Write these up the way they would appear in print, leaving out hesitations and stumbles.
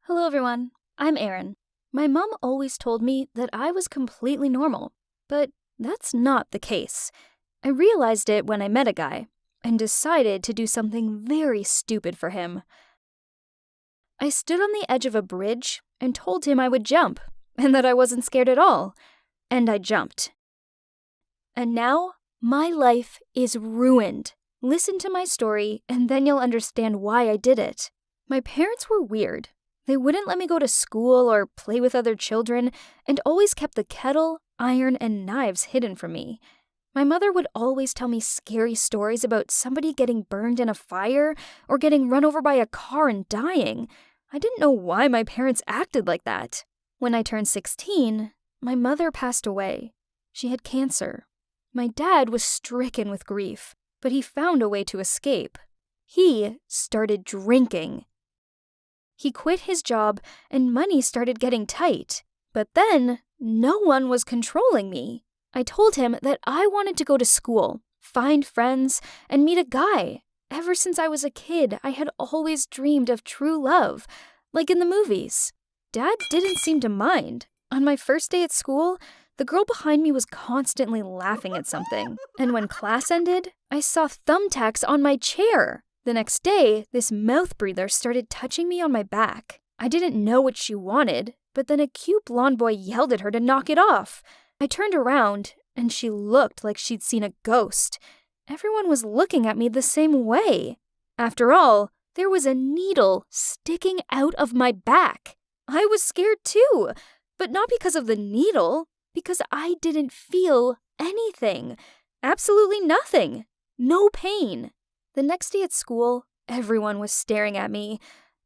Hello everyone, I'm Erin. My mom always told me that I was completely normal, but that's not the case. I realized it when I met a guy and decided to do something very stupid for him. I stood on the edge of a bridge and told him I would jump and that I wasn't scared at all, and I jumped. And now my life is ruined. Listen to my story and then you'll understand why I did it. My parents were weird. They wouldn't let me go to school or play with other children and always kept the kettle, iron, and knives hidden from me. My mother would always tell me scary stories about somebody getting burned in a fire or getting run over by a car and dying. I didn't know why my parents acted like that. When I turned 16, my mother passed away. She had cancer. My dad was stricken with grief, but he found a way to escape. He started drinking. He quit his job and money started getting tight. But then, no one was controlling me. I told him that I wanted to go to school, find friends, and meet a guy. Ever since I was a kid, I had always dreamed of true love, like in the movies. Dad didn't seem to mind. On my first day at school, the girl behind me was constantly laughing at something. And when class ended, I saw thumbtacks on my chair. The next day, this mouth breather started touching me on my back. I didn't know what she wanted, but then a cute blonde boy yelled at her to knock it off. I turned around, and she looked like she'd seen a ghost. Everyone was looking at me the same way. After all, there was a needle sticking out of my back. I was scared too, but not because of the needle, because I didn't feel anything. Absolutely nothing. No pain. The next day at school, everyone was staring at me.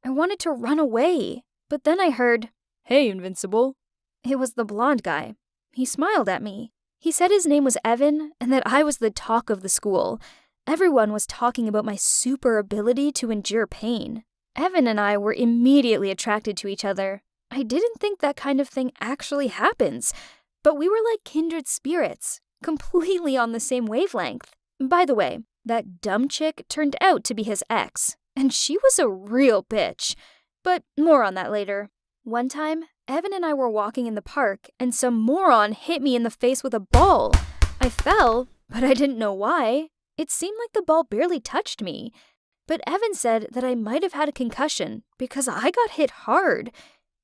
I wanted to run away, but then I heard, "Hey, Invincible." It was the blonde guy. He smiled at me. He said his name was Evan and that I was the talk of the school. Everyone was talking about my super ability to endure pain. Evan and I were immediately attracted to each other. I didn't think that kind of thing actually happens, but we were like kindred spirits, completely on the same wavelength. By the way, that dumb chick turned out to be his ex, and she was a real bitch. But more on that later. One time, Evan and I were walking in the park, and some moron hit me in the face with a ball. I fell, but I didn't know why. It seemed like the ball barely touched me. But Evan said that I might have had a concussion because I got hit hard.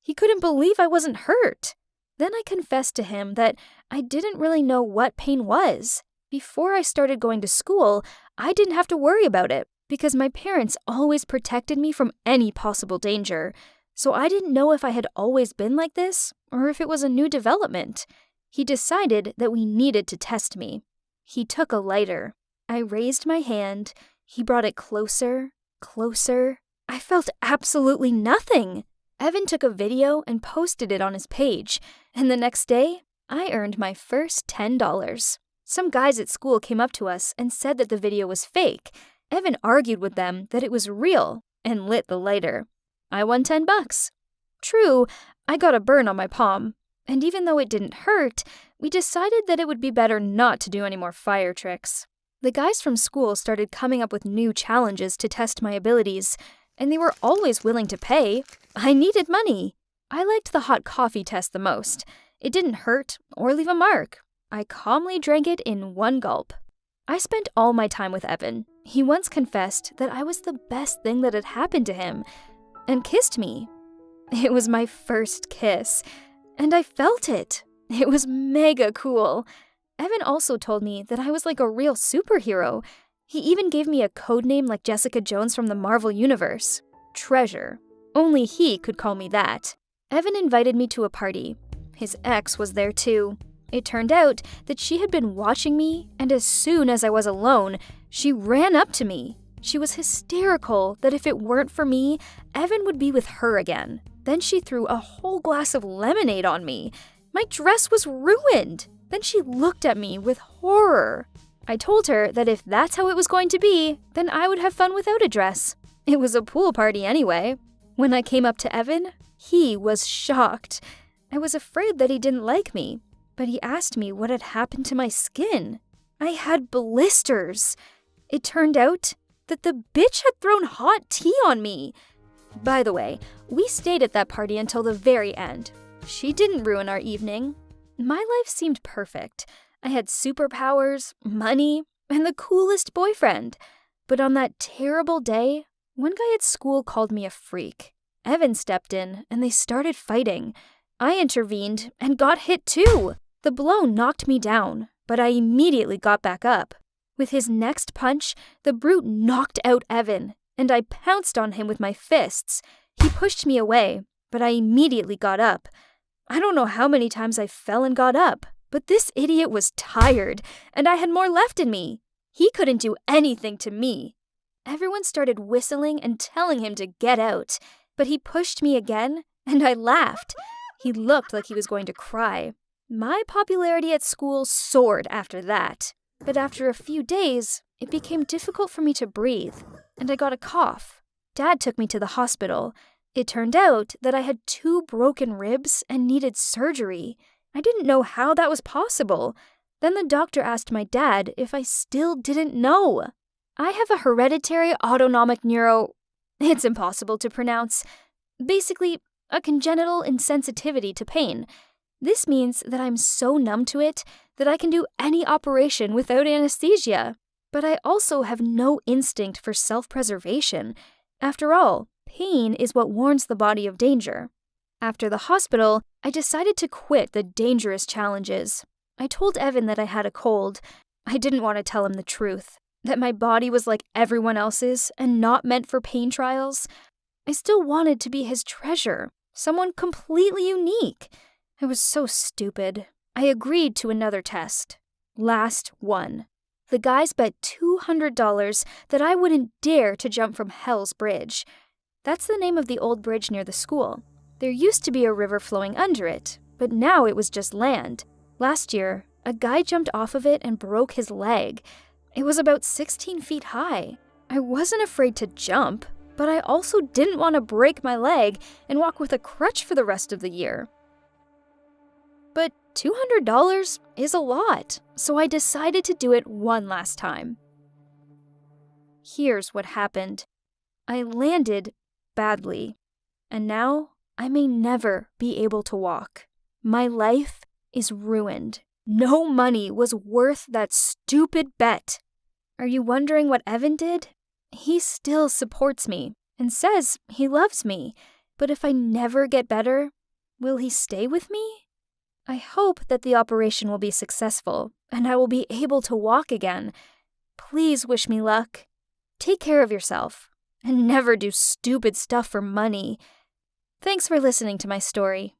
He couldn't believe I wasn't hurt. Then I confessed to him that I didn't really know what pain was. Before I started going to school, I didn't have to worry about it because my parents always protected me from any possible danger. So I didn't know if I had always been like this or if it was a new development. He decided that we needed to test me. He took a lighter. I raised my hand. He brought it closer, closer. I felt absolutely nothing. Evan took a video and posted it on his page, and the next day, I earned my first $10. Some guys at school came up to us and said that the video was fake. Evan argued with them that it was real and lit the lighter. I won $10. True, I got a burn on my palm, and even though it didn't hurt, we decided that it would be better not to do any more fire tricks. The guys from school started coming up with new challenges to test my abilities, and they were always willing to pay. I needed money. I liked the hot coffee test the most. It didn't hurt or leave a mark. I calmly drank it in one gulp. I spent all my time with Evan. He once confessed that I was the best thing that had happened to him, and kissed me. It was my first kiss, and I felt it. It was mega cool. Evan also told me that I was like a real superhero. He even gave me a code name like Jessica Jones from the Marvel Universe. Treasure. Only he could call me that. Evan invited me to a party. His ex was there too. It turned out that she had been watching me, and as soon as I was alone, she ran up to me. She was hysterical that if it weren't for me, Evan would be with her again. Then she threw a whole glass of lemonade on me. My dress was ruined. Then she looked at me with horror. I told her that if that's how it was going to be, then I would have fun without a dress. It was a pool party anyway. When I came up to Evan, he was shocked. I was afraid that he didn't like me, but he asked me what had happened to my skin. I had blisters. It turned out that the bitch had thrown hot tea on me. By the way, we stayed at that party until the very end. She didn't ruin our evening. My life seemed perfect. I had superpowers, money, and the coolest boyfriend. But on that terrible day, one guy at school called me a freak. Evan stepped in, and they started fighting. I intervened and got hit too. The blow knocked me down, but I immediately got back up. With his next punch, the brute knocked out Evan, and I pounced on him with my fists. He pushed me away, but I immediately got up. I don't know how many times I fell and got up, but this idiot was tired, and I had more left in me. He couldn't do anything to me. Everyone started whistling and telling him to get out, but he pushed me again, and I laughed. He looked like he was going to cry. My popularity at school soared after that, but after a few days, it became difficult for me to breathe, and I got a cough. Dad took me to the hospital. It turned out that I had 2 broken ribs and needed surgery. I didn't know how that was possible. Then the doctor asked my dad if I still didn't know. I have a hereditary autonomic it's impossible to pronounce. Basically, a congenital insensitivity to pain. This means that I'm so numb to it that I can do any operation without anesthesia. But I also have no instinct for self-preservation. After all, pain is what warns the body of danger. After the hospital, I decided to quit the dangerous challenges. I told Evan that I had a cold. I didn't want to tell him the truth, that my body was like everyone else's and not meant for pain trials. I still wanted to be his treasure, someone completely unique. I was so stupid. I agreed to another test. Last one. The guys bet $200 that I wouldn't dare to jump from Hell's Bridge. That's the name of the old bridge near the school. There used to be a river flowing under it, but now it was just land. Last year, a guy jumped off of it and broke his leg. It was about 16 feet high. I wasn't afraid to jump, but I also didn't want to break my leg and walk with a crutch for the rest of the year. But $200 is a lot, so I decided to do it one last time. Here's what happened. I landed badly, and now I may never be able to walk. My life is ruined. No money was worth that stupid bet. Are you wondering what Evan did? He still supports me and says he loves me, but if I never get better, will he stay with me? I hope that the operation will be successful and I will be able to walk again. Please wish me luck. Take care of yourself and never do stupid stuff for money. Thanks for listening to my story.